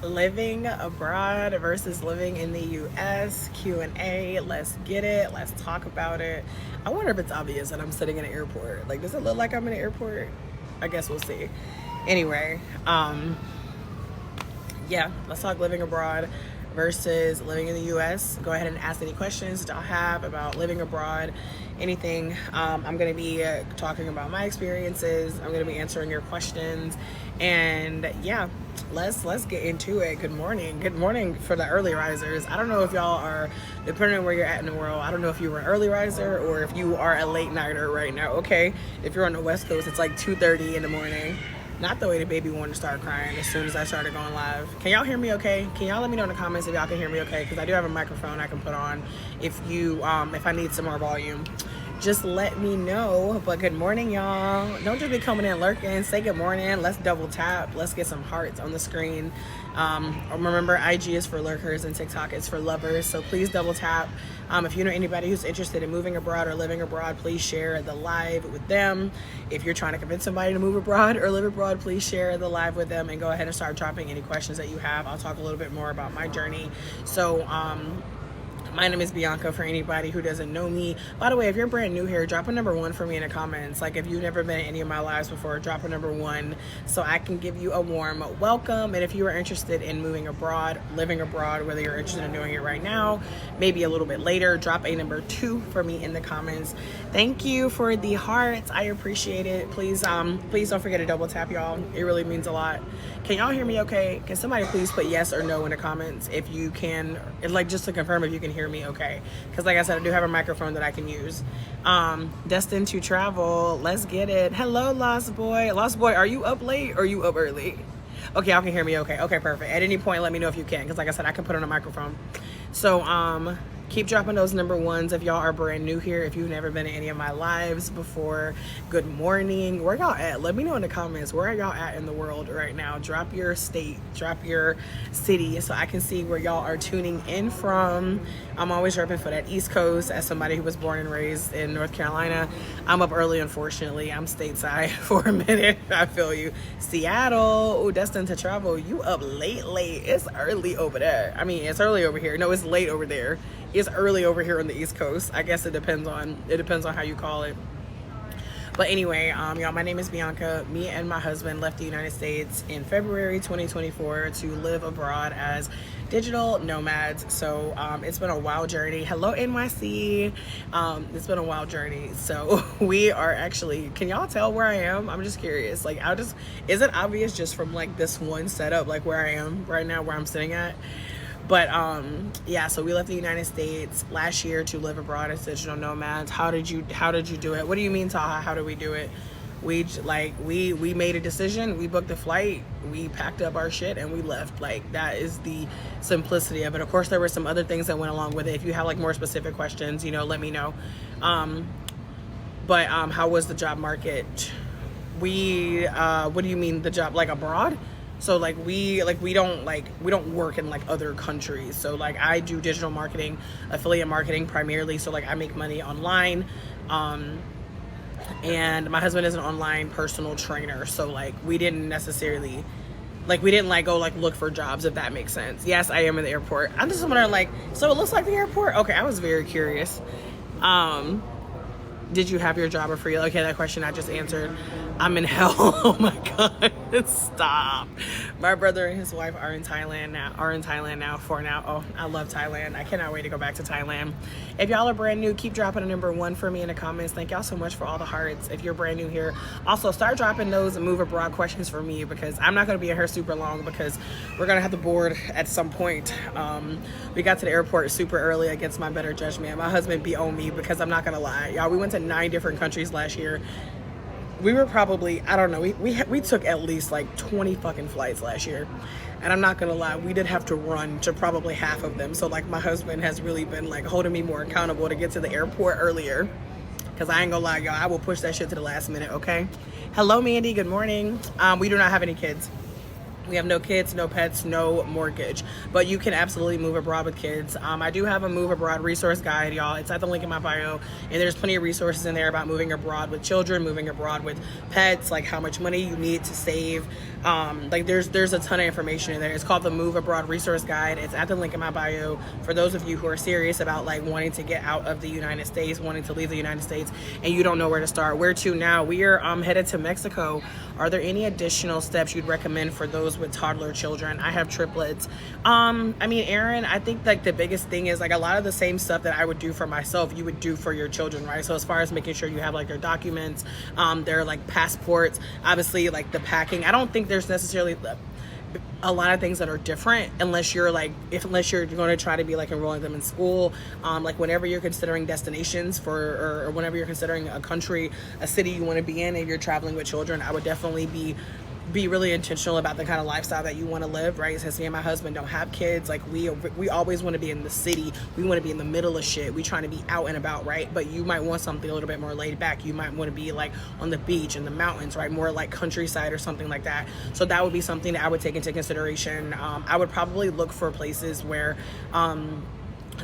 Living abroad versus living in the US Q&A. Let's get it. Let's talk about it. I wonder if it's obvious that I'm sitting in an airport. Like, does it look like I'm in an airport? I guess we'll see. Anyway, yeah, let's talk living abroad versus living in the US. Go ahead and ask any questions that y'all have about living abroad, anything. I'm going to be talking about my experiences. I'm going to be answering your questions. And yeah, let's get into it. Good morning for the early risers. I don't know if y'all are, depending on where you're at in the world, I don't know if you were an early riser or if you are a late nighter right now. Okay, if you're on the West Coast, it's like 2:30 in the morning. Not the way the baby wanted to start crying as soon as I started going live. Can y'all hear me okay? Can y'all let me know in the comments if y'all can hear me okay? Because I do have a microphone I can put on if I need some more volume. Just let me know. But good morning, y'all. Don't just be coming in lurking. Say good morning. Let's double tap. Let's get some hearts on the screen. Remember, IG is for lurkers and TikTok is for lovers. So please double tap. If you know anybody who's interested in moving abroad or living abroad, please share the live with them. If you're trying to convince somebody to move abroad or live abroad, please share the live with them and go ahead and start dropping any questions that you have. I'll talk a little bit more about my journey. So, my name is Bianca for anybody who doesn't know me. By the way, if you're brand new here, drop a number 1 for me in the comments. Like if you've never been in any of my lives before, drop a number 1 so I can give you a warm welcome. And if you are interested in moving abroad, living abroad, whether you're interested in doing it right now, maybe a little bit later, drop a number 2 for me in the comments. Thank you for the hearts. I appreciate it. Please don't forget to double tap, y'all. It really means a lot. Can y'all hear me okay? Can somebody please put yes or no in the comments if you can, like just to confirm if you can hear me okay? Because like I said, I do have a microphone that I can use. Destined to travel. Let's get it. Hello, Lost Boy. Lost Boy, are you up late or are you up early? Okay, y'all can hear me okay. Okay, perfect. At any point, let me know if you can, because like I said, I can put on a microphone. So, keep dropping those number 1s if y'all are brand new here. If you've never been in any of my lives before, good morning. Where y'all at? Let me know in the comments. Where are y'all at in the world right now? Drop your state, drop your city so I can see where y'all are tuning in from. I'm always repping for that East Coast as somebody who was born and raised in North Carolina. I'm up early, unfortunately. I'm stateside for a minute. I feel you. Seattle, oh, destined to travel. You up late. It's early over there. I mean, it's early over here. No, it's late over there. It's early over here on the East Coast. I guess it depends on how you call it. But anyway, y'all, my name is Bianca. Me and my husband left the United States in February 2024 to live abroad as digital nomads. So it's been a wild journey. Hello, NYC. It's been a wild journey. So we are actually, can y'all tell where I am? I'm just curious. Like, is it obvious just from like this one setup, like where I am right now, where I'm sitting at? But yeah, so we left the United States last year to live abroad as digital nomads. How did you do it? What do you mean, Taha? How did we do it? We made a decision. We booked a flight. We packed up our shit and we left. Like, that is the simplicity of it. Of course, there were some other things that went along with it. If you have like more specific questions, let me know. But how was the job market? What do you mean the job, like abroad? So like we don't work in like other countries. So like I do digital marketing, affiliate marketing primarily. So like I make money online. And my husband is an online personal trainer. So like we didn't go like look for jobs, if that makes sense. Yes, I am in the airport. I'm just wondering, like, so it looks like the airport? Okay, I was very curious. Did you have your job or free? Okay, that question I just answered. I'm in hell. Oh my God, stop. My brother and his wife are in Thailand now for now. Oh, I love Thailand. I cannot wait to go back to Thailand. If y'all are brand new, keep dropping a number 1 for me in the comments. Thank y'all so much for all the hearts. If you're brand new here, also start dropping those move abroad questions for me, because I'm not going to be in here super long because we're going to have to board at some point. We got to the airport super early against my better judgment. My husband be on me because I'm not going to lie. Y'all, we went to 9 different countries last year. We were probably, I don't know, we took at least like 20 fucking flights last year. And I'm not gonna lie, we did have to run to probably half of them. So like my husband has really been like holding me more accountable to get to the airport earlier. Cause I ain't gonna lie, y'all, I will push that shit to the last minute, okay? Hello, Mandy, good morning. We do not have any kids. We have no kids, no pets, no mortgage, but you can absolutely move abroad with kids. I do have a move abroad resource guide, y'all. It's at the link in my bio, and there's plenty of resources in there about moving abroad with children, moving abroad with pets, like how much money you need to save, Like there's a ton of information in there. It's called the Move Abroad Resource Guide. It's at the link in my bio for those of you who are serious about like wanting to get out of the United States, wanting to leave the United States, and you don't know where to start. Where to now? We are headed to Mexico. Are there any additional steps you'd recommend for those with toddler children? I have triplets. I mean, Aaron, I think like the biggest thing is like a lot of the same stuff that I would do for myself, you would do for your children, right? So as far as making sure you have like their documents, their like passports, obviously like the packing. I don't think there's necessarily a lot of things that are different unless you're going to try to be like enrolling them in school. Like whenever you're considering destinations for or whenever you're considering a country, a city you want to be in, and you're traveling with children, I would definitely be really intentional about the kind of lifestyle that you want to live, right? Since me and my husband don't have kids, like we always want to be in the city. We want to be in the middle of shit. We trying to be out and about, right? But you might want something a little bit more laid back. You might want to be like on the beach in the mountains, right? More like countryside or something like that. So that would be something that I would take into consideration. I would probably look for places where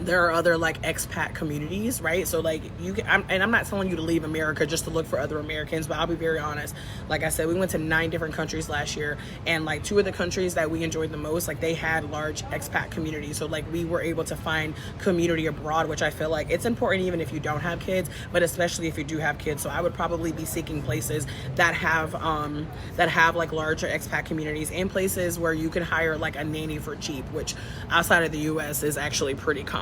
there are other like expat communities, right? So like I'm not telling you to leave America just to look for other Americans, but I'll be very honest. Like I said, we went to 9 different countries last year, and like 2 of the countries that we enjoyed the most, like they had large expat communities. So like we were able to find community abroad, which I feel like it's important even if you don't have kids, but especially if you do have kids. So I would probably be seeking places that have like larger expat communities, and places where you can hire like a nanny for cheap, which outside of the US is actually pretty common.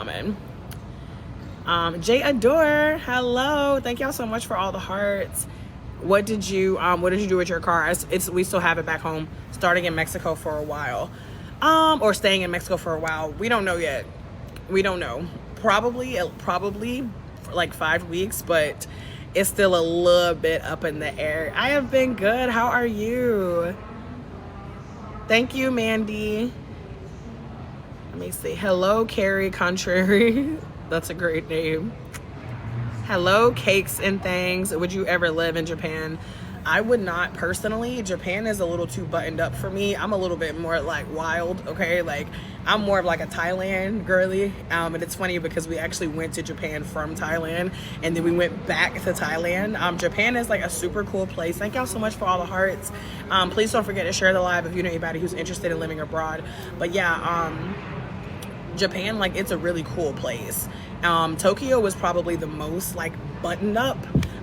Jay Adore, hello, thank y'all so much for all the hearts. What did you do with your car? We still have it back home, starting in Mexico for a while, or staying in Mexico for a while. We don't know yet. We don't know. Probably for like 5 weeks, but it's still a little bit up in the air. I have been good. How are you? Thank you, Mandy. Let me see. Hello, Carrie Contrary. That's a great name. Hello, Cakes and Things. Would you ever live in Japan? I would not personally. Japan is a little too buttoned up for me. I'm a little bit more like wild, okay? Like I'm more of like a Thailand girly. And it's funny because we actually went to Japan from Thailand, and then we went back to Thailand. Japan is like a super cool place. Thank y'all so much for all the hearts. Please don't forget to share the live if you know anybody who's interested in living abroad. But yeah, Japan, like it's a really cool place. Tokyo was probably the most like buttoned up.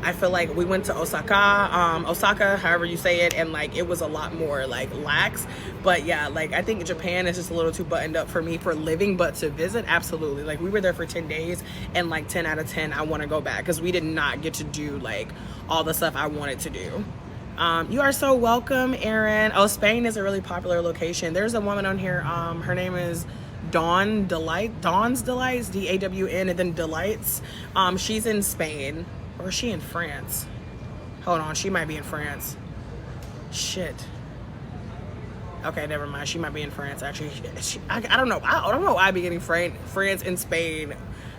I feel like we went to Osaka, however you say it, and like it was a lot more like lax. But yeah, like I think Japan is just a little too buttoned up for me for living, but to visit, absolutely. Like we were there for 10 days, and like 10 out of 10 I want to go back, because we did not get to do like all the stuff I wanted to do. You are so welcome, Aaron. Oh, Spain is a really popular location. There's a woman on here, her name is Dawn's Delights, DAWN, and then Delights. She's in Spain, or is she in France? Hold on, she might be in France. Shit. Okay, never mind. She might be in France actually. I don't know. I don't know why I be getting France and Spain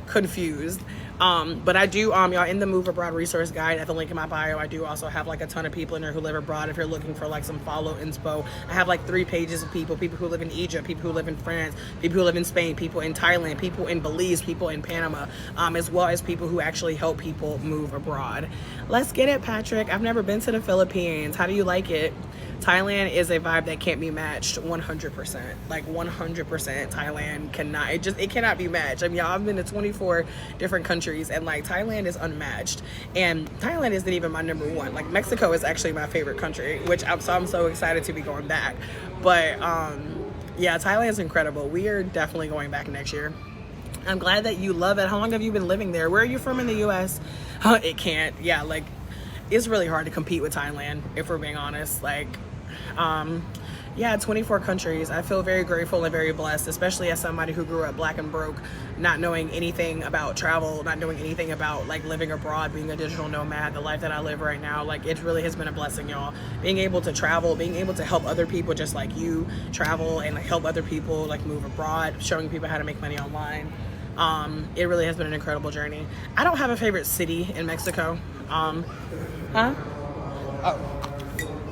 confused. But I do, y'all, in the Move Abroad Resource Guide at the link in my bio, I do also have like a ton of people in there who live abroad. If you're looking for like some follow inspo, I have like 3 pages of people who live in Egypt, people who live in France, people who live in Spain, people in Thailand, people in Belize, people in Panama, as well as people who actually help people move abroad. Let's get it, Patrick. I've never been to the Philippines. How do you like it? Thailand is a vibe that can't be matched 100%. Like 100%. Thailand cannot, it cannot be matched. I mean, y'all, I've been to 24 different countries, and like Thailand is unmatched. And Thailand isn't even my number 1. Like Mexico is actually my favorite country, which I'm so excited to be going back. But yeah, Thailand is incredible. We are definitely going back next year. I'm glad that you love it. How long have you been living there? Where are you from in the US? It can't. Yeah, like it's really hard to compete with Thailand, if we're being honest. Like yeah, 24 countries. I feel very grateful and very blessed, especially as somebody who grew up black and broke, not knowing anything about travel, not knowing anything about like living abroad, being a digital nomad, the life that I live right now. Like it really has been a blessing, y'all. Being able to travel, being able to help other people just like you travel and like help other people like move abroad, showing people how to make money online. It really has been an incredible journey. I don't have a favorite city in Mexico. Oh,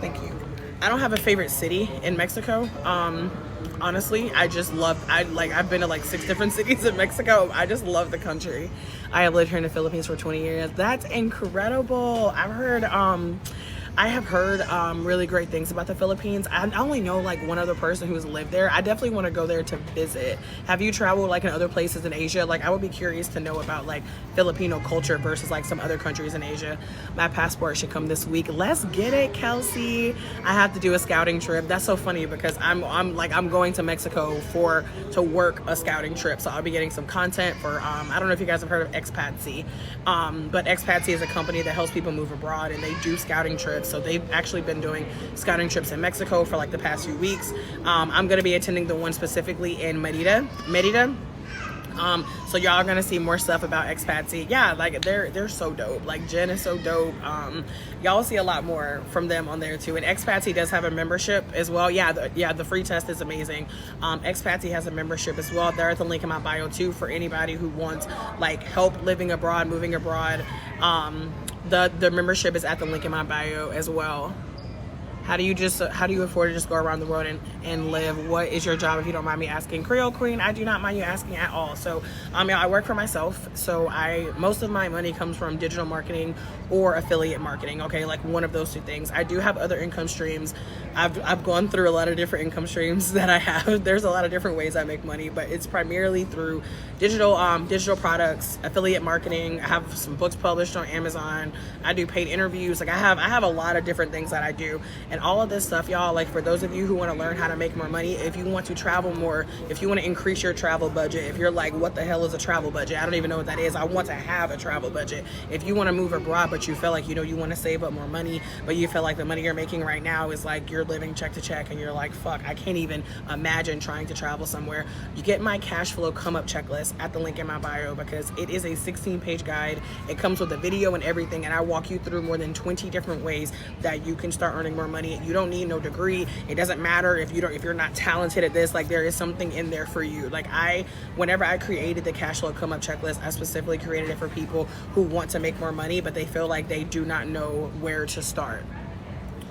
thank you. I don't have a favorite city in Mexico. Honestly, I've been to like 6 different cities in Mexico. I just love the country. I have lived here in the Philippines for 20 years. That's incredible. I've heard I have heard really great things about the Philippines. I only know like one other person who's lived there. I definitely want to go there to visit. Have you traveled like in other places in Asia? Like I would be curious to know about like Filipino culture versus like some other countries in Asia. My passport should come this week. Let's get it, Kelsey. I have to do a scouting trip. That's so funny because I'm going to Mexico to work a scouting trip. So I'll be getting some content for I don't know if you guys have heard of Expatsy, but Expatsy is a company that helps people move abroad, and they do scouting trips. So they've actually been doing scouting trips in Mexico for like the past few weeks. I'm going to be attending the one specifically in Merida. So y'all are gonna see more stuff about Expatsy. Yeah, like they're so dope. Like Jen is so dope. Y'all will see a lot more from them on there too. And Expatsy does have a membership as well. Yeah, the free test is amazing. Expatsy has a membership as well. They're at the link in my bio too for anybody who wants like help living abroad, moving abroad. The membership is at the link in my bio as well. How do you afford to just go around the world and live? What is your job, if you don't mind me asking? Creole Queen, I do not mind you asking at all. So I work for myself. So most of my money comes from digital marketing or affiliate marketing. Okay, like one of those two things. I do have other income streams. I've gone through a lot of different income streams that I have. There's a lot of different ways I make money, but it's primarily through digital products, affiliate marketing. I have some books published on Amazon. I do paid interviews. Like I have a lot of different things that I do. And all of this stuff, y'all, like for those of you who want to learn how to make more money, if you want to travel more, if you want to increase your travel budget, if you're like, what the hell is a travel budget? I don't even know what that is. I want to have a travel budget. If you want to move abroad, but you feel like, you want to save up more money, but you feel like the money you're making right now is like you're living check to check and you're like, fuck, I can't even imagine trying to travel somewhere. You get my cash flow come up checklist at the link in my bio because it is a 16-page guide. It comes with a video and everything, and I walk you through more than 20 different ways that you can start earning more money. You don't need no degree. It doesn't matter if you're not talented at this. Like there is something in there for you. Like whenever I created the cash flow come up checklist, I specifically created it for people who want to make more money, but they feel like they do not know where to start.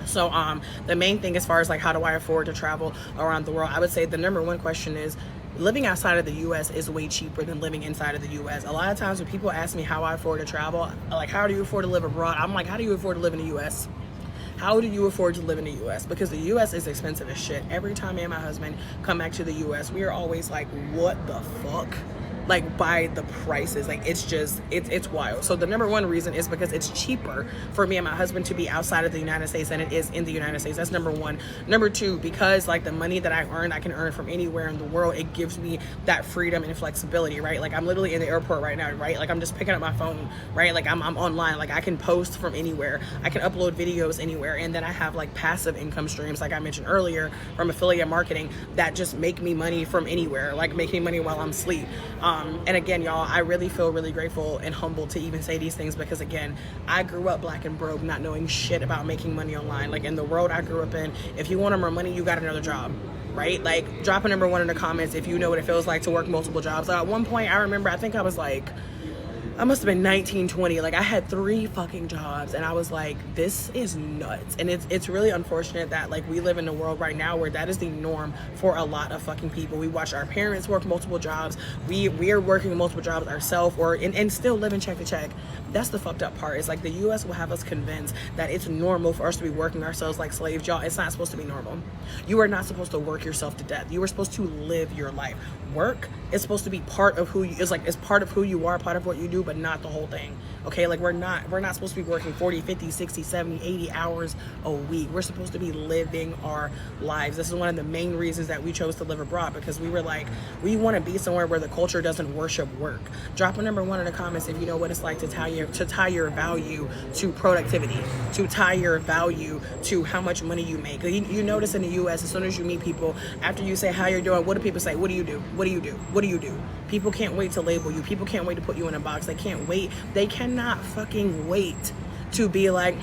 So the main thing as far as like how do I afford to travel around the world, I would say the number one question is living outside of the US is way cheaper than living inside of the US. A lot of times when people ask me how I afford to travel, like how do you afford to live abroad? I'm like, how do you afford to live in the US? How do you afford to live in the US? Because the US is expensive as shit. Every time me and my husband come back to the US, we are always like, what the fuck? Like by the prices, like it's wild. So the number one reason is because it's cheaper for me and my husband to be outside of the United States than it is in the United States. That's number one. Number two, because like the money that I can earn from anywhere in the world. It gives me that freedom and flexibility, right? Like I'm literally in the airport right now, right? Like I'm just picking up my phone, right? Like I'm online, like I can post from anywhere. I can upload videos anywhere. And then I have like passive income streams, like I mentioned earlier, from affiliate marketing that just make me money from anywhere, like making money while I'm asleep. And again, y'all, I really feel really grateful and humbled to even say these things because again, I grew up black and broke, not knowing shit about making money online. Like in the world I grew up in, if you wanted more money, you got another job, right? Like drop a number one in the comments if you know what it feels like to work multiple jobs. At one point, I remember, I think I was like, I must have been 19, 20. Like I had 3 fucking jobs and I was like, this is nuts. And it's really unfortunate that like we live in a world right now where that is the norm for a lot of fucking people. We watch our parents work multiple jobs. We are working multiple jobs ourselves and still living check to check. That's the fucked up part. It's like the US will have us convinced that it's normal for us to be working ourselves like slaves. Y'all, it's not supposed to be normal. You are not supposed to work yourself to death. You are supposed to live your life. Work is supposed to be part of who you, it's part of who you are, part of what you do, but not the whole thing. Okay, like we're not supposed to be working 40, 50, 60, 70, 80 hours a week. We're supposed to be living our lives. This is one of the main reasons that we chose to live abroad, because we were like, we want to be somewhere where the culture doesn't worship work. Drop a number one in the comments if you know what it's like to tie your value to productivity, to tie your value to how much money you make. You notice in the US, as soon as you meet people, after you say how you're doing, what do people say? What do you do? What do you do? What do you do? People can't wait to label you. People can't wait to put you in a box. They can't wait. They cannot fucking wait to be like,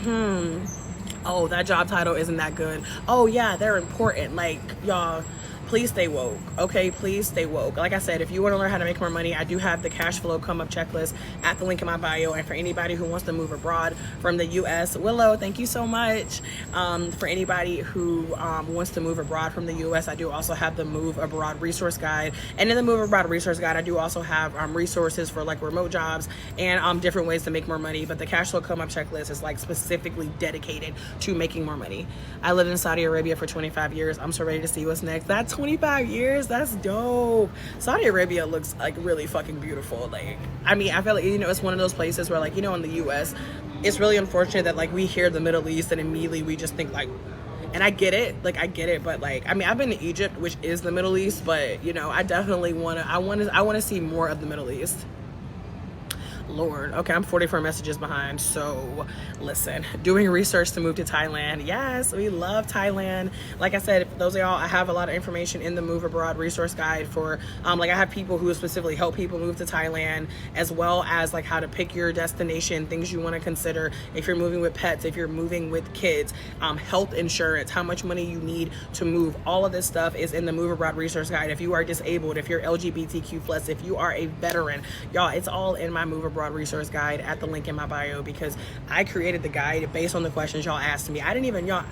oh, that job title isn't that good. Oh yeah, they're important. Like, y'all, please stay woke. Okay, please stay woke. Like I said, if you want to learn how to make more money, I do have the cash flow come up checklist at the link in my bio. And for anybody who wants to move abroad from the US, Willow, thank you so much. For anybody who wants to move abroad from the US, I do also have the Move Abroad resource guide. And in the Move Abroad resource guide, I do also have resources for like remote jobs and different ways to make more money. But the cash flow come up checklist is like specifically dedicated to making more money. I lived in Saudi Arabia for 25 years. I'm so ready to see what's next. That's 25 years. That's dope. Saudi Arabia looks like really fucking beautiful. Like, I mean, I feel like, you know, it's one of those places where, like, you know, in the US, it's really unfortunate that like we hear the Middle East and immediately we just think like, and I get it, but like, I mean, I've been to Egypt, which is the Middle East, but you know, I definitely I want to see more of the Middle East. Lord. Okay, I'm 44 messages behind. So listen, doing research to move to Thailand. Yes, we love Thailand. Like I said, for those of y'all, I have a lot of information in the Move Abroad resource guide for like I have people who specifically help people move to Thailand, as well as like how to pick your destination, things you want to consider if you're moving with pets, if you're moving with kids, health insurance, how much money you need to move. All of this stuff is in the Move Abroad resource guide. If you are disabled, if you're LGBTQ+, if you are a veteran, y'all, it's all in my Move Abroad resource guide at the link in my bio, because I created the guide based on the questions y'all asked me. I didn't even, y'all,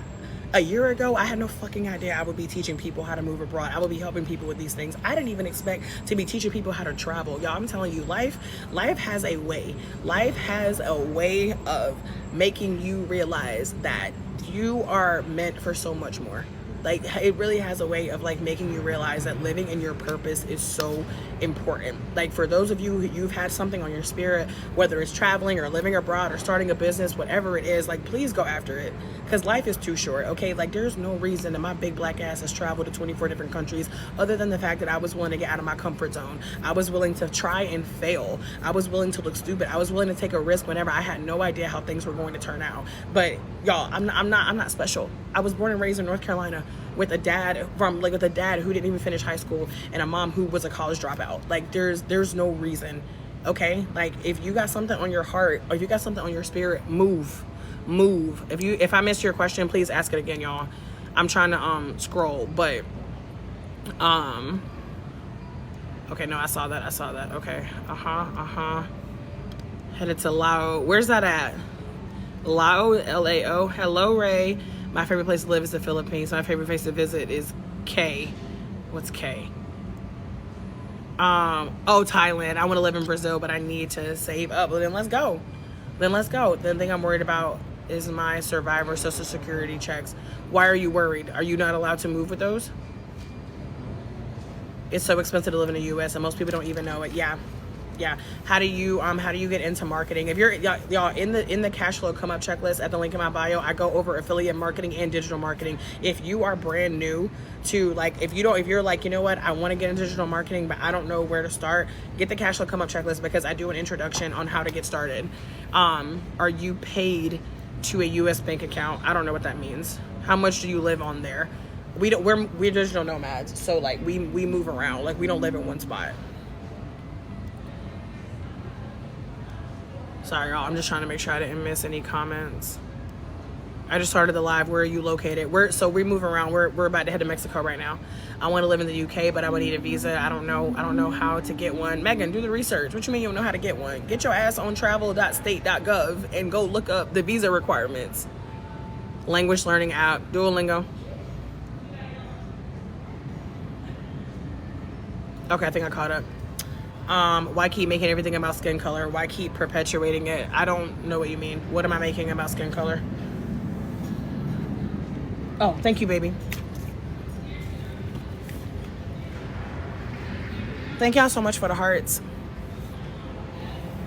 a year ago, I had no fucking idea I would be teaching people how to move abroad. I would be helping people with these things. I didn't even expect to be teaching people how to travel. Y'all, I'm telling you, life has a way. Life has a way of making you realize that you are meant for so much more. Like, it really has a way of like making you realize that living in your purpose is so important. Like, for those of you who you've had something on your spirit, whether it's traveling or living abroad or starting a business, whatever it is, like, please go after it, because life is too short. Okay, like, there's no reason that my big black ass has traveled to 24 different countries other than the fact that I was willing to get out of my comfort zone. I was willing to try and fail. I was willing to look stupid. I was willing to take a risk whenever I had no idea how things were going to turn out. But y'all, I'm not special. I was born and raised in North Carolina with a dad who didn't even finish high school and a mom who was a college dropout. Like, there's no reason. Okay, like, if you got something on your heart or if you got something on your spirit, move. If I missed your question, please ask it again, y'all. I'm trying to scroll, but okay, no, I saw that. Okay, headed to Lao. Where's that at? Lao, Lao. Hello, Ray. My favorite place to live is the Philippines. My favorite place to visit is K. What's K? Oh, Thailand. I want to live in Brazil, but I need to save up. Well, then let's go. The thing I'm worried about is my survivor social security checks. Why are you worried? Are you not allowed to move with those? It's so expensive to live in the US and most people don't even know it. Yeah. How do you get into marketing? If you're y'all in the cash flow come up checklist at the link in my bio, I go over affiliate marketing and digital marketing. If you are brand new to, like, if you're like, you know what, I want to get into digital marketing but I don't know where to start, get the cash flow come up checklist, because I do an introduction on how to get started. Are you paid to a US bank account? I don't know what that means. How much do you live on there? We're digital nomads, so like we move around. Like, we don't live in one spot. Sorry, y'all. I'm just trying to make sure I didn't miss any comments. I just started the live. Where are you located? We move around. We're about to head to Mexico right now. I want to live in the UK, but I would need a visa. I don't know how to get one. Megan, do the research. What you mean you don't know how to get one? Get your ass on travel.state.gov and go look up the visa requirements. Language learning app, Duolingo. Okay, I think I caught up. Why keep making everything about skin color? Why keep perpetuating it? I don't know what you mean. What am I making about skin color? Oh, thank you, baby. Thank y'all so much for the hearts.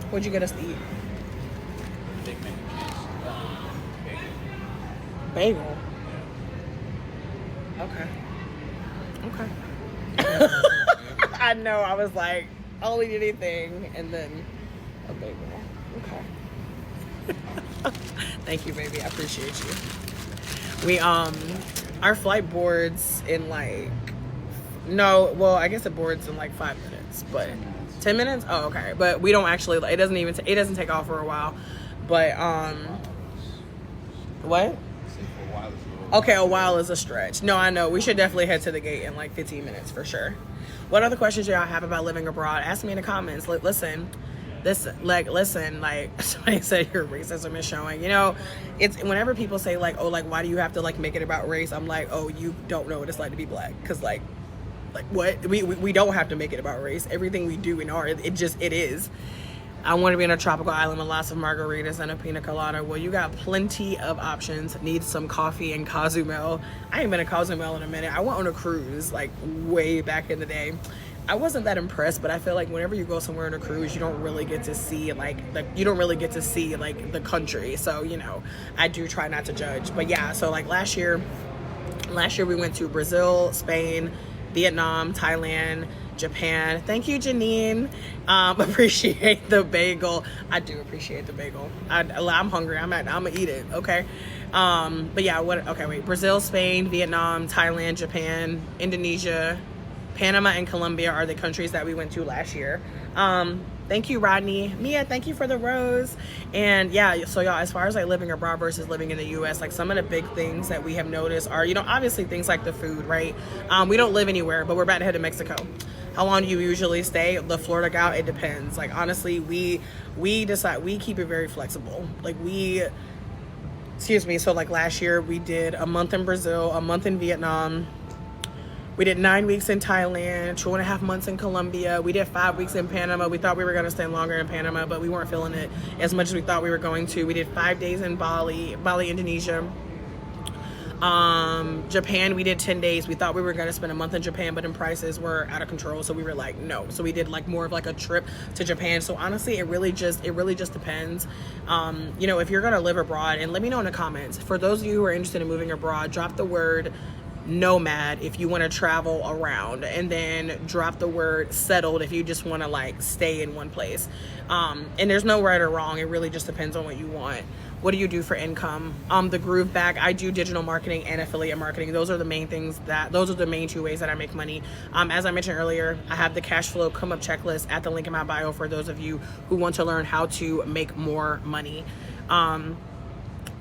What'd you get us to eat? Bagel. Okay. I know, I was like, I'll eat anything, and then a bagel. Okay. Thank you, baby. I appreciate you. We our flight boards in like, no, well, I guess it boards in like 5 minutes, but 10 minutes. Oh, okay. But we don't actually. It doesn't take off for a while. But what? Okay, a while is a stretch. No, I know. We should definitely head to the gate in like 15 minutes for sure. What other questions y'all have about living abroad? Ask me in the comments. Like, listen, somebody said your racism is showing. You know, it's whenever people say like, oh, like, why do you have to like make it about race? I'm like, oh, you don't know what it's like to be black. Cause like what? We don't have to make it about race. Everything we do in art, it is. I want to be in a tropical island with lots of margaritas and a pina colada. Well, you got plenty of options. Need some coffee in Cozumel. I ain't been to Cozumel in a minute. I went on a cruise like way back in the day. I wasn't that impressed, but I feel like whenever you go somewhere on a cruise, you don't really get to see like the country. So, you know, I do try not to judge. But yeah, so like last year we went to Brazil, Spain, Vietnam, Thailand, Japan. Thank you, Janine. Appreciate the bagel. I do appreciate the bagel. I'm hungry. I'm gonna eat it. Okay. But yeah, Brazil, Spain, Vietnam, Thailand, Japan, Indonesia, Panama, and Colombia are the countries that we went to last year. Thank you, Rodney. Mia, thank you for the rose. And yeah, so y'all, as far as like living abroad versus living in the US, like some of the big things that we have noticed are, you know, obviously things like the food, right? We don't live anywhere, but we're about to head to Mexico. How long do you usually stay? The Florida gal, it depends. Like honestly, we decide, we keep it very flexible. Like so like last year we did a month in Brazil, a month in Vietnam. We did 9 weeks in Thailand, 2.5 months in Colombia. We did 5 weeks in Panama. We thought we were gonna stay longer in Panama, but we weren't feeling it as much as we thought we were going to. We did 5 days in Bali, Indonesia. Japan, we did 10 days. We thought we were gonna spend a month in Japan, but then prices were out of control, so we were like, no. So we did like more of like a trip to Japan. So honestly, it really just depends. You know, if you're gonna live abroad, and let me know in the comments. For those of you who are interested in moving abroad, drop the word nomad if you want to travel around, and then drop the word settled if you just want to like stay in one place. And there's no right or wrong. It really just depends on what you want. What do you do for income? The Groove Bag, I do digital marketing and affiliate marketing. Those are the main two ways that I make money. As I mentioned earlier, I have the cash flow come up checklist at the link in my bio for those of you who want to learn how to make more money.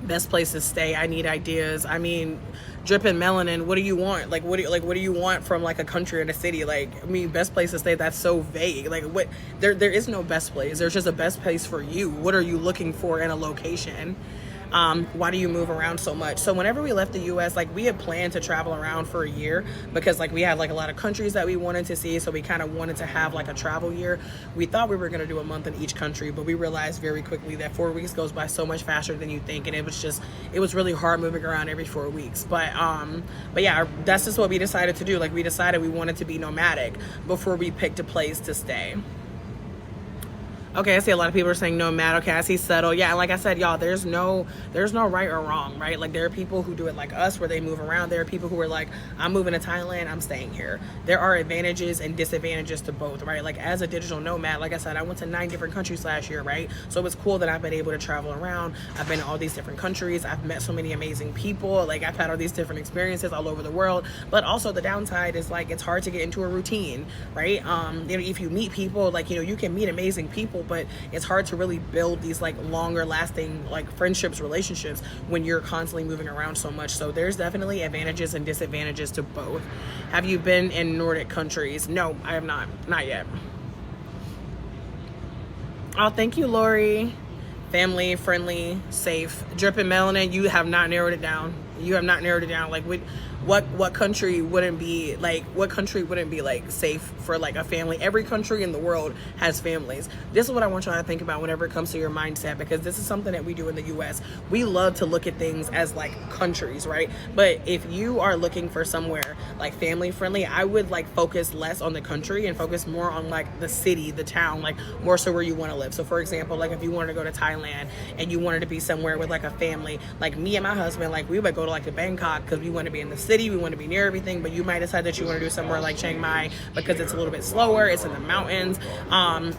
Best place to stay, I need ideas. I mean, dripping melanin, what do you want? Like what do you want from like a country or a city? Like, I mean, best place to stay, that's so vague. Like what, there is no best place. There's just a best place for you. What are you looking for in a location? Why do you move around so much? So whenever we left the US, like we had planned to travel around for a year because like we had like a lot of countries that we wanted to see. So we kind of wanted to have like a travel year. We thought we were going to do a month in each country, but we realized very quickly that 4 weeks goes by so much faster than you think. And it was really hard moving around every 4 weeks. But yeah, that's just what we decided to do. Like we decided we wanted to be nomadic before we picked a place to stay. Okay, I see a lot of people are saying nomad. Okay, I see settle. Yeah, and like I said, y'all, there's no right or wrong, right? Like there are people who do it like us where they move around. There are people who are like, I'm moving to Thailand, I'm staying here. There are advantages and disadvantages to both, right? Like as a digital nomad, like I said, I went to 9 different countries last year, right? So it's cool that I've been able to travel around. I've been to all these different countries. I've met so many amazing people. Like I've had all these different experiences all over the world. But also the downside is like it's hard to get into a routine, right? You know, if you meet people, like, you know, you can meet amazing people, but it's hard to really build these like longer lasting like friendships, relationships when you're constantly moving around so much. So there's definitely advantages and disadvantages to both. Have you been in Nordic countries? No, I have not yet. Oh, thank you, Lori. Family friendly, safe. Dripping melanin, you have not narrowed it down. Like what country wouldn't be like safe for like a family? Every country in the world has families. This is what I want y'all to think about whenever it comes to your mindset, because this is something that we do in the US. We love to look at things as like countries, right? But if you are looking for somewhere like family friendly, I would like focus less on the country and focus more on like the city, the town, like more so where you want to live. So for example, like if you wanted to go to Thailand and you wanted to be somewhere with like a family, like me and my husband, like we would go to like to Bangkok because we want to be in the city. city, we want to be near everything, but you might decide that you want to do somewhere like Chiang Mai because it's a little bit slower, it's in the mountains.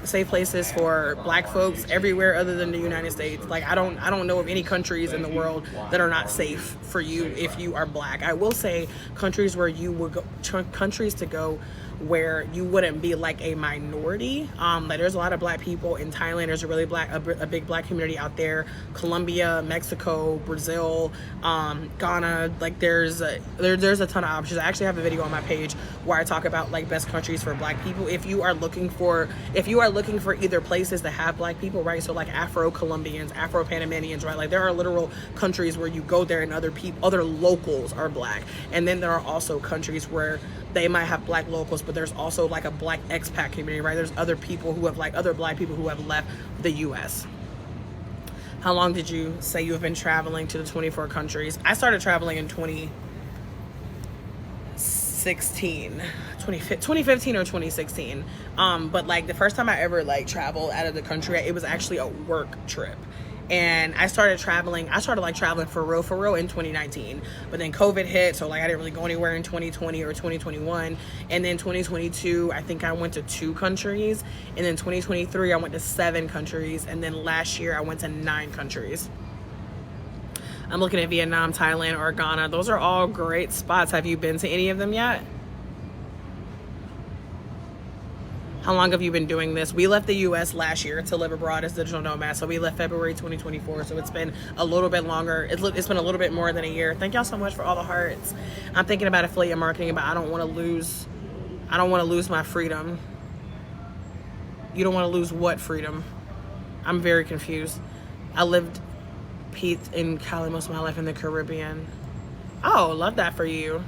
Safe places for Black folks everywhere other than the United States. Like I don't know of any countries in the world that are not safe for you if you are Black. I will say countries where you would go, countries to go where you wouldn't be like a minority. Like there's a lot of Black people in Thailand. There's a really a big Black community out there. Colombia, Mexico, Brazil, Ghana. Like there's a ton of options. I actually have a video on my page where I talk about like best countries for Black people. If you are looking for either places that have Black people, right? So like Afro-Colombians, Afro-Panamanians, right? Like there are literal countries where you go there and other locals are Black. And then there are also countries where they might have Black locals, but there's also like a Black expat community, right? There's other people who have like other Black people who have left the US. How long did you say you have been traveling to the 24 countries? I started traveling in 2015 or 2016. But like the first time I ever like traveled out of the country, it was actually a work trip. And I started traveling for real in 2019, but then COVID hit, so like I didn't really go anywhere in 2020 or 2021. And then 2022, I think I went to 2 countries, and then 2023 I went to 7 countries, and then last year I went to 9 countries. I'm looking at Vietnam, Thailand, or Ghana. Those are all great spots. Have you been to any of them yet? How long have you been doing this? We left the US last year to live abroad as digital nomads. So we left February 2024. So it's been a little bit longer. It's been a little bit more than a year. Thank y'all so much for all the hearts. I'm thinking about affiliate marketing, but I don't want to lose my freedom. You don't want to lose what freedom? I'm very confused. I lived in Cali most of my life in the Caribbean. Oh, love that for you.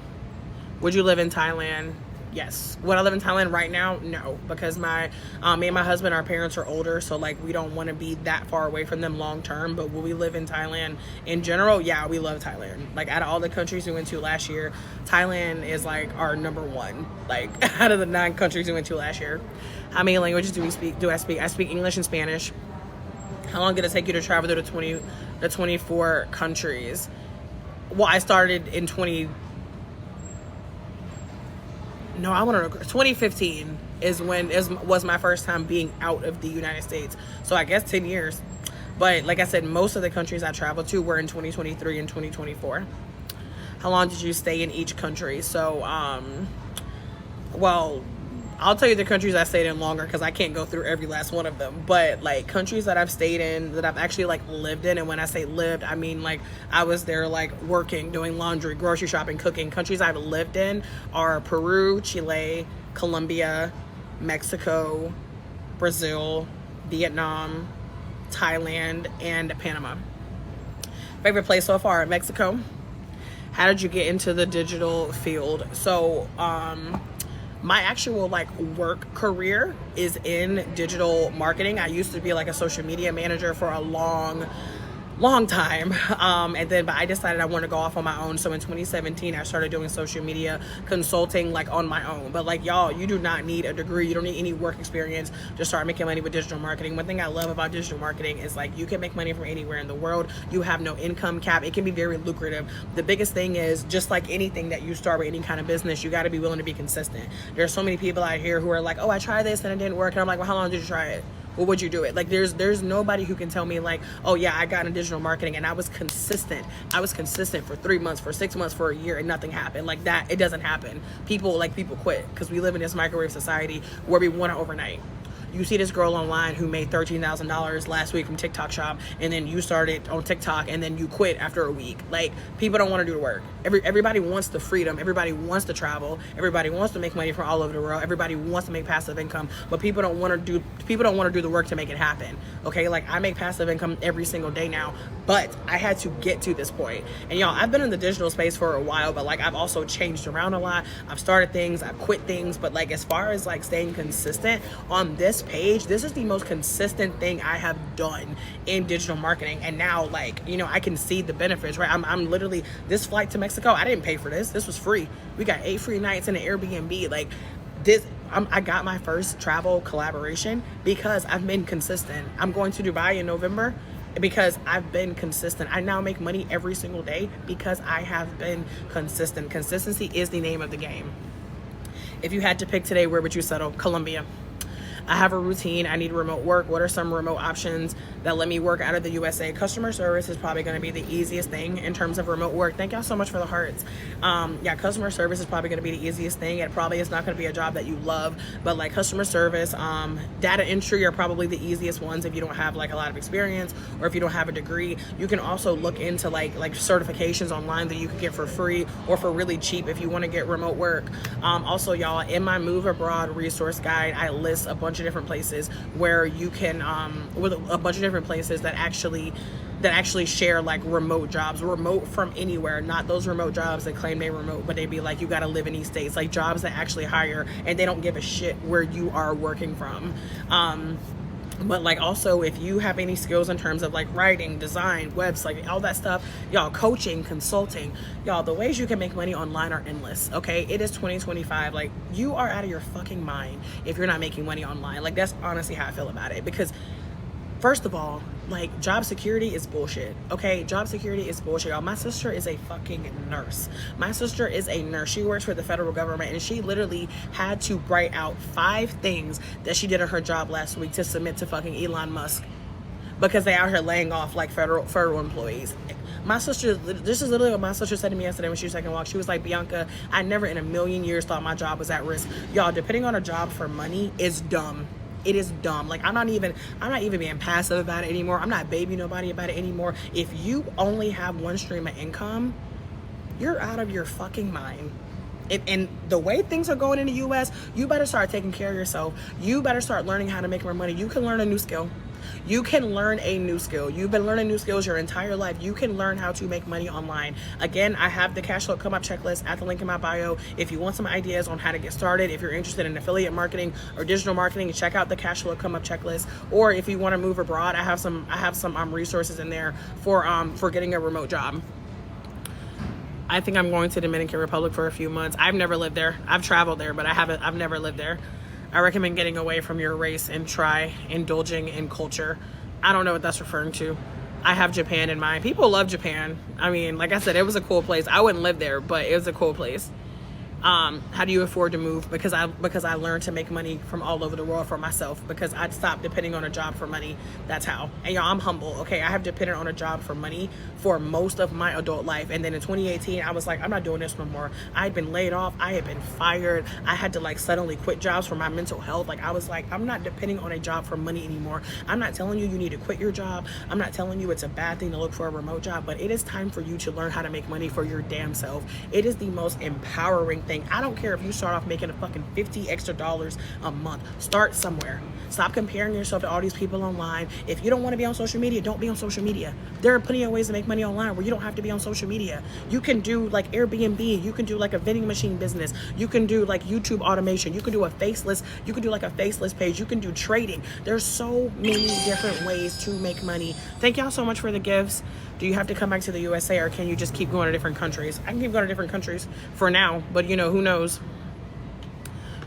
Would you live in Thailand? Yes. Would I live in Thailand right now? No, because me and my husband, our parents are older, so like we don't want to be that far away from them long term. But will we live in Thailand in general? Yeah, we love Thailand. Like out of all the countries we went to last year, Thailand is like our number one. Like out of the 9 countries we went to last year. How many languages do I speak? I speak English and Spanish. How long did it take you to travel to the 24 countries? Well, I started in 2015 was my first time being out of the United States. So I guess 10 years. But like I said, most of the countries I traveled to were in 2023 and 2024. How long did you stay in each country? So, well, I'll tell you the countries I stayed in longer because I can't go through every last one of them. But like countries that I've stayed in, that I've actually like lived in, and when I say lived, I mean like I was there like working, doing laundry, grocery shopping, cooking. Countries I've lived in are Peru, Chile, Colombia, Mexico, Brazil, Vietnam, Thailand, and Panama. Favorite place so far? Mexico. How did you get into the digital field? So, my actual like work career is in digital marketing. I used to be like a social media manager for a long time, but I decided I wanted to go off on my own. So in 2017 I started doing social media consulting like on my own. But like y'all, you do not need a degree, you don't need any work experience to start making money with digital marketing. One thing I love about digital marketing is like you can make money from anywhere in the world. You have no income cap. It can be very lucrative. The biggest thing is, just like anything that you start with any kind of business, you got to be willing to be consistent. There's so many people out here who are like, oh, I tried this and it didn't work, and I'm like, well, how long did you try it? Well, would you do it? Like there's nobody who can tell me like, oh yeah, I got into digital marketing and I was consistent. I was consistent for 3 months, for 6 months, for a year, and nothing happened. Like that, it doesn't happen. People quit because we live in this microwave society where we want it overnight. You see this girl online who made $13,000 last week from TikTok Shop, and then you started on TikTok and then you quit after a week. Like people don't want to do the work. Everybody wants the freedom. Everybody wants to travel. Everybody wants to make money from all over the world. Everybody wants to make passive income, but people don't want to do the work to make it happen. Okay, like I make passive income every single day now, but I had to get to this point. And y'all, I've been in the digital space for a while, but like I've also changed around a lot. I've started things, I've quit things, but like as far as like staying consistent on this page, this is the most consistent thing I have done in digital marketing. And now, like, you know, I can see the benefits, right? I'm literally, this flight to Mexico, I didn't pay for this. This was free. We got 8 free nights in an Airbnb. Like this, I got my first travel collaboration because I've been consistent. I'm going to Dubai in November. because I've been consistent. I now make money every single day because I have been consistent. Consistency is the name of the game. If you had to pick today, where would you settle? Colombia. I have a routine. I need remote work. What are some remote options that let me work out of the USA? Customer service is probably going to be the easiest thing in terms of remote work. Thank y'all so much for the hearts. Yeah, customer service is probably going to be the easiest thing. It probably is not going to be a job that you love, but like customer service, data entry are probably the easiest ones if you don't have like a lot of experience or if you don't have a degree. You can also look into like certifications online that you could get for free or for really cheap if you want to get remote work. Also, y'all, in my Move Abroad resource guide, I list a bunch of different places where you can with a bunch of different places that actually share like remote jobs, remote from anywhere, not those remote jobs that claim they remote but they be like you got to live in these states, like jobs that actually hire and they don't give a shit where you are working from. But like also if you have any skills in terms of like writing, design, website, all that stuff, y'all, coaching, consulting, y'all, the ways you can make money online are endless. Okay, it is 2025. Like, you are out of your fucking mind if you're not making money online. Like, that's honestly how I feel about it, because first of all, like, job security is bullshit. Okay, job security is bullshit, y'all. My sister is a fucking nurse. My sister is a nurse. She works for the federal government, and she literally had to write out 5 things that she did at her job last week to submit to fucking Elon Musk because they out here laying off like federal employees. My sister, this is literally what my sister said to me yesterday when she was taking a walk. She was like, Bianca, I never in a million years thought my job was at risk. Y'all, depending on a job for money is dumb. It is dumb. Like, I'm not even being passive about it anymore. I'm not babying nobody about it anymore. If you only have one stream of income, you're out of your fucking mind. And the way things are going in the US, you better start taking care of yourself. You better start learning how to make more money. You can learn a new skill. You can learn a new skill. You've been learning new skills your entire life. You can learn how to make money online. Again, I have the cash flow come up checklist at the link in my bio. If you want some ideas on how to get started, if you're interested in affiliate marketing or digital marketing, check out the cash flow come up checklist. Or if you want to move abroad, I have some resources in there for getting a remote job. I think I'm going to Dominican Republic for a few months. I've never lived there. I've traveled there, but I've never lived there. I recommend getting away from your race and try indulging in culture. I don't know what that's referring to. I have Japan in mind. People love Japan. I mean, like I said, it was a cool place. I wouldn't live there, but it was a cool place. How do you afford to move? Because I learned to make money from all over the world for myself, because I'd stopped depending on a job for money. That's how. And y'all, I'm humble. Okay, I have depended on a job for money for most of my adult life. And then in 2018, I was like, I'm not doing this no more. I had been laid off. I had been fired. I had to like suddenly quit jobs for my mental health. Like, I was like, I'm not depending on a job for money anymore. I'm not telling you need to quit your job. I'm not telling you it's a bad thing to look for a remote job, but it is time for you to learn how to make money for your damn self. It is the most empowering thing. I don't care if you start off making a fucking $50 extra a month. Start somewhere. Stop comparing yourself to all these people online. If you don't want to be on social media, don't be on social media. There are plenty of ways to make money online where you don't have to be on social media. You can do like Airbnb. You can do like a vending machine business. You can do like YouTube automation. You can do a faceless. You can do like a faceless page. You can do trading. There's so many different ways to make money. Thank y'all so much for the gifts. Do you have to come back to the USA, or can you just keep going to different countries? I can keep going to different countries for now, but you know, who knows?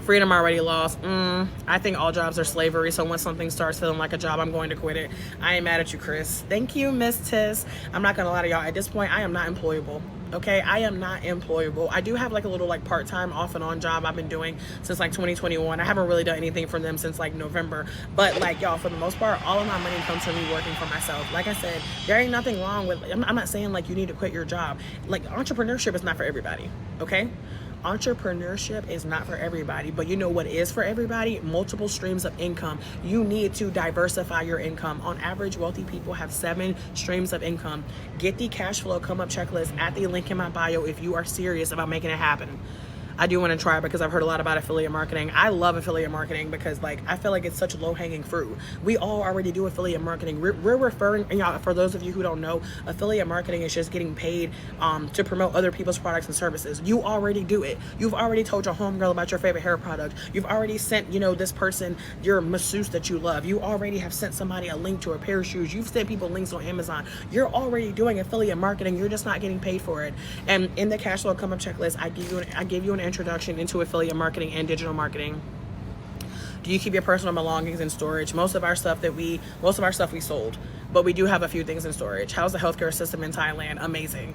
Freedom already lost. I think all jobs are slavery, so once something starts feeling like a job, I'm going to quit it. I ain't mad at you, Chris. Thank you, Miss Tiss. I'm not gonna lie to y'all, at this point, I am not employable. Okay, I am not employable. I do have like a little like part-time off and on job I've been doing since like 2021. I haven't really done anything for them since like November, but like, y'all, for the most part, all of my money comes from me working for myself. Like I said, there ain't nothing wrong with, I'm not saying like you need to quit your job. Like, entrepreneurship is not for everybody, okay? Entrepreneurship is not for everybody, but you know what is for everybody? Multiple streams of income. You need to diversify your income. On average, wealthy people have 7 streams of income. Get the cash flow come up checklist at the link in my bio if you are serious about making it happen. I do want to try, because I've heard a lot about affiliate marketing. I love affiliate marketing because like, I feel like it's such low-hanging fruit. We all already do affiliate marketing. We're referring, and y'all, for those of you who don't know, affiliate marketing is just getting paid to promote other people's products and services. You already do it. You've already told your homegirl about your favorite hair product. You've already sent, you know, this person your masseuse that you love. You already have sent somebody a link to a pair of shoes. You've sent people links on Amazon. You're already doing affiliate marketing. You're just not getting paid for it. And in the cash flow come up checklist, I give you an introduction into affiliate marketing and digital marketing. Do you keep your personal belongings in storage? Most of our stuff we sold. but we do have a few things in storage. How's the healthcare system in Thailand? Amazing.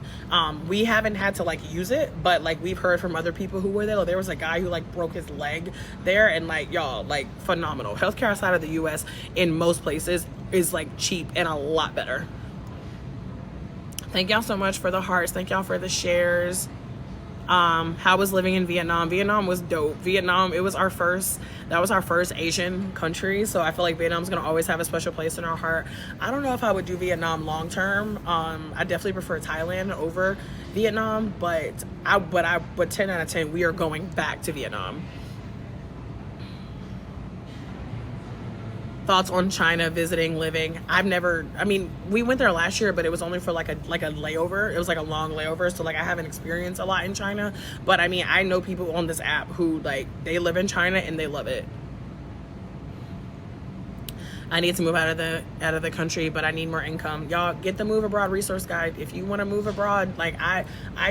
We haven't had to like use it, but like we've heard from other people who were there. There was a guy who like broke his leg there, and like y'all, like phenomenal. Healthcare outside of the US in most places is like cheap and a lot better. Thank y'all so much for the hearts. Thank y'all for the shares. How was living in Vietnam? Vietnam was dope. Vietnam, that was our first Asian country, so I feel like Vietnam's gonna always have a special place in our heart. I don't know if I would do Vietnam long term. I definitely prefer Thailand over Vietnam, but 10 out of 10 we are going back to Vietnam. Thoughts on China, visiting, living? We went there last year, but it was only for like a layover. It was like a long layover, so like I haven't experienced a lot in China, but I mean, I know people on this app who like they live in China and they love it. I need to move out of the country, but I need more income. Y'all get the Move Abroad resource guide. If you want to move abroad, like I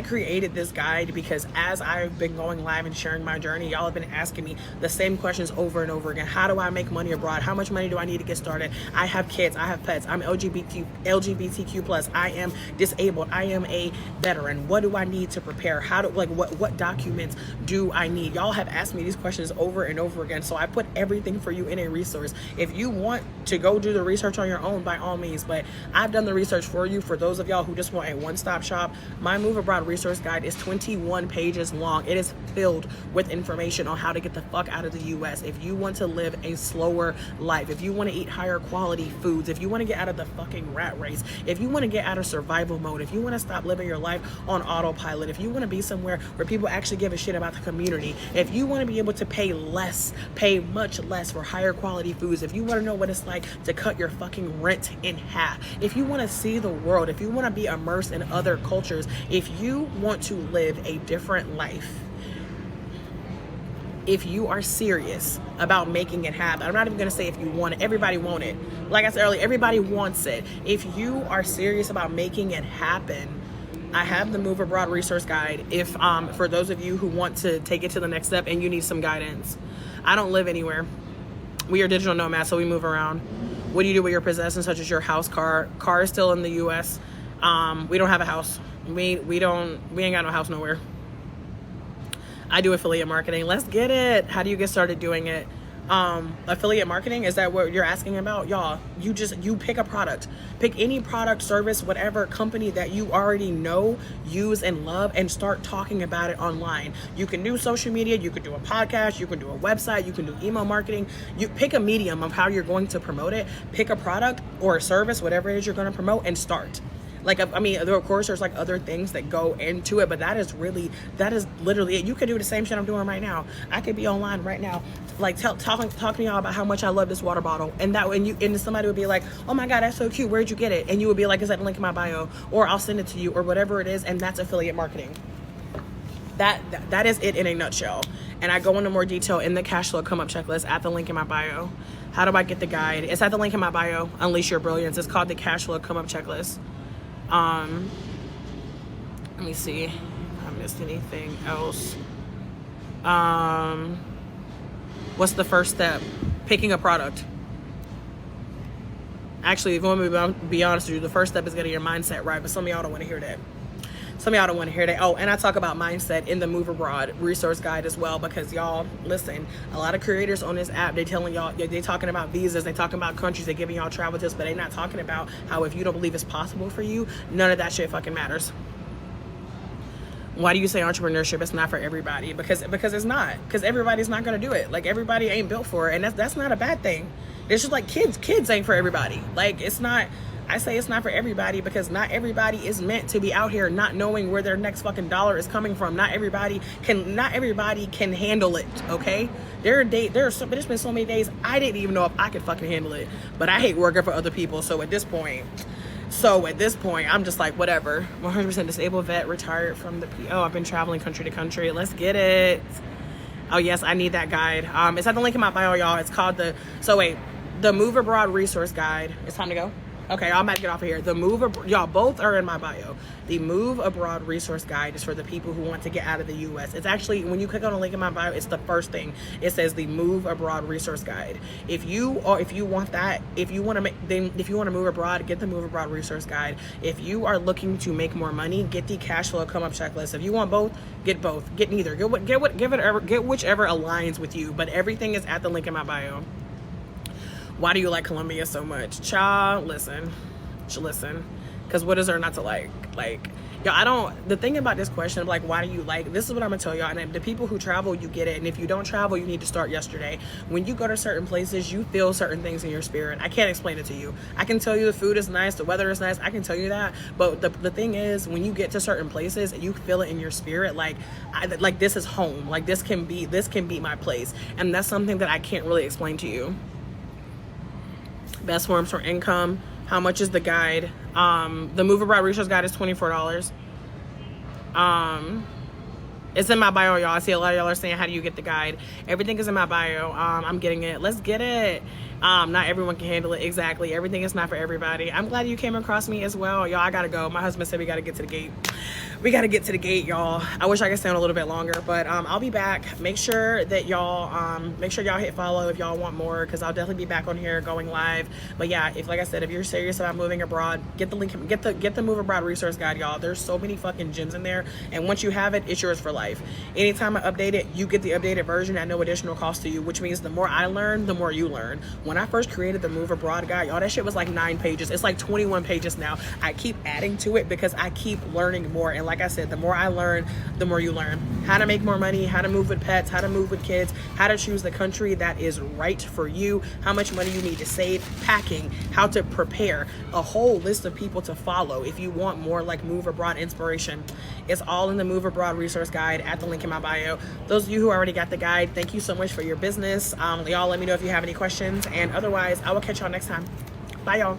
created this guide because as I've been going live and sharing my journey, y'all have been asking me the same questions over and over again. How do I make money abroad? How much money do I need to get started? I have kids, I have pets, I'm LGBTQ plus, I am disabled, I am a veteran. What do I need to prepare? What documents do I need? Y'all have asked me these questions over and over again, so I put everything for you in a resource. If you want to go do the research on your own, by all means, but I've done the research for you. For those of y'all who just want a one-stop shop, my Move Abroad resource guide is 21 pages long. It is filled with information on how to get the fuck out of the US. If you want to live a slower life, if you want to eat higher quality foods, if you want to get out of the fucking rat race, if you want to get out of survival mode, if you want to stop living your life on autopilot, if you want to be somewhere where people actually give a shit about the community, if you want to be able to pay much less for higher quality foods, if you want to know what it's like to cut your fucking rent in half, if you want to see the world, if you want to be immersed in other cultures, if you want to live a different life, if you are serious about making it happen, I'm not even going to say if you want it, everybody want it. Like I said earlier, everybody wants it. If you are serious about making it happen, I have the Move Abroad resource guide. If for those of you who want to take it to the next step and you need some guidance. I don't live anywhere. We are digital nomads, so we move around. What do you do with your possessions, such as your house, car? Car is still in the US. We don't have a house. We ain't got no house nowhere. I do affiliate marketing. Let's get it. How do you get started doing it? Affiliate marketing, is that what you're asking about? Y'all, you pick a product, pick any product, service, whatever company that you already know, use, and love, and start talking about it online. You can do social media, you can do a podcast, you can do a website, you can do email marketing. You pick a medium of how you're going to promote it, pick a product or a service, whatever it is you're going to promote, and start. Like, I mean, of course, there's like other things that go into it, but that is literally it. You could do the same shit I'm doing right now. I could be online right now, like talk to y'all about how much I love this water bottle, and somebody would be like, oh my God, that's so cute. Where'd you get it? And you would be like, is that the link in my bio? Or I'll send it to you, or whatever it is, and that's affiliate marketing. That is it in a nutshell. And I go into more detail in the cash flow come up checklist at the link in my bio. How do I get the guide? It's at the link in my bio. Unleash your brilliance. It's called the cash flow come up checklist. Let me see if I missed anything else. What's the first step? Picking a product. Actually, if you want me to be honest with you, the first step is getting your mindset right, but some of y'all don't want to hear that. Oh, and I talk about mindset in the Move Abroad resource guide as well, because y'all, listen, a lot of creators on this app, they telling y'all, they talking about visas, they talking about countries, they giving y'all travel tips, but they not talking about how if you don't believe it's possible for you, none of that shit fucking matters. Why do you say entrepreneurship is not for everybody? Because it's not. Because everybody's not going to do it. Like, everybody ain't built for it, and that's not a bad thing. It's just like kids ain't for everybody. Like, it's not. I say it's not for everybody because not everybody is meant to be out here not knowing where their next fucking dollar is coming from. Not everybody can handle it, okay? There's been so many days I didn't even know if I could fucking handle it. But I hate working for other people, so at this point, I'm just like, whatever. 100% disabled vet, retired from the PO. I've been traveling country to country. Let's get it. Oh yes, I need that guide. It's at the link in my bio, y'all. It's called the Move Abroad resource guide. It's time to go. Okay, I'm about to get off of here. The y'all both are in my bio. The Move Abroad Resource Guide is for the people who want to get out of the U.S. It's actually, when you click on a link in my bio, it's the first thing. It says the Move Abroad Resource Guide. If you want that, if you want to move abroad, get the Move Abroad Resource Guide. If you are looking to make more money, get the Cash Flow Come Up Checklist. If you want both, get both. Get neither. Get whichever aligns with you. But everything is at the link in my bio. Why do you like Colombia so much? Child, listen. Because what is there not to like? Like, yo, the thing about this question of like, why do you like, this is what I'm gonna tell y'all. And the people who travel, you get it. And if you don't travel, you need to start yesterday. When you go to certain places, you feel certain things in your spirit. I can't explain it to you. I can tell you the food is nice, the weather is nice. I can tell you that. But the thing is, when you get to certain places, you feel it in your spirit. Like this is home. Like this can be my place. And that's something that I can't really explain to you. Best forms for income. How much is the guide? The Move Abroad Resource Guide is $24. It's in my bio, y'all. I see a lot of y'all are saying, how do you get the guide? Everything is in my bio. I'm getting it. Let's get it. Not everyone can handle it. Exactly. Everything is not for everybody. I'm glad you came across me as well. Y'all, I gotta go. My husband said we gotta get to the gate. We gotta get to the gate, y'all. I wish I could stay on a little bit longer, but I'll be back. Make sure that y'all hit follow if y'all want more, because I'll definitely be back on here going live. But yeah, like I said, if you're serious about moving abroad, get the link, get the Move Abroad Resource Guide, y'all. There's so many fucking gems in there, and once you have it, it's yours for life. Anytime I update it, you get the updated version at no additional cost to you, which means the more I learn, the more you learn. When I first created the Move Abroad Guide, y'all, that shit was like 9 pages. It's like 21 pages now. I keep adding to it because I keep learning more. And like I said, the more I learn, the more you learn. How to make more money, how to move with pets, how to move with kids, how to choose the country that is right for you, how much money you need to save, packing, how to prepare, a whole list of people to follow if you want more like Move Abroad inspiration. It's all in the Move Abroad Resource Guide at the link in my bio. Those of you who already got the guide, thank you so much for your business. Y'all let me know if you have any questions, and otherwise I will catch y'all next time. Bye, y'all.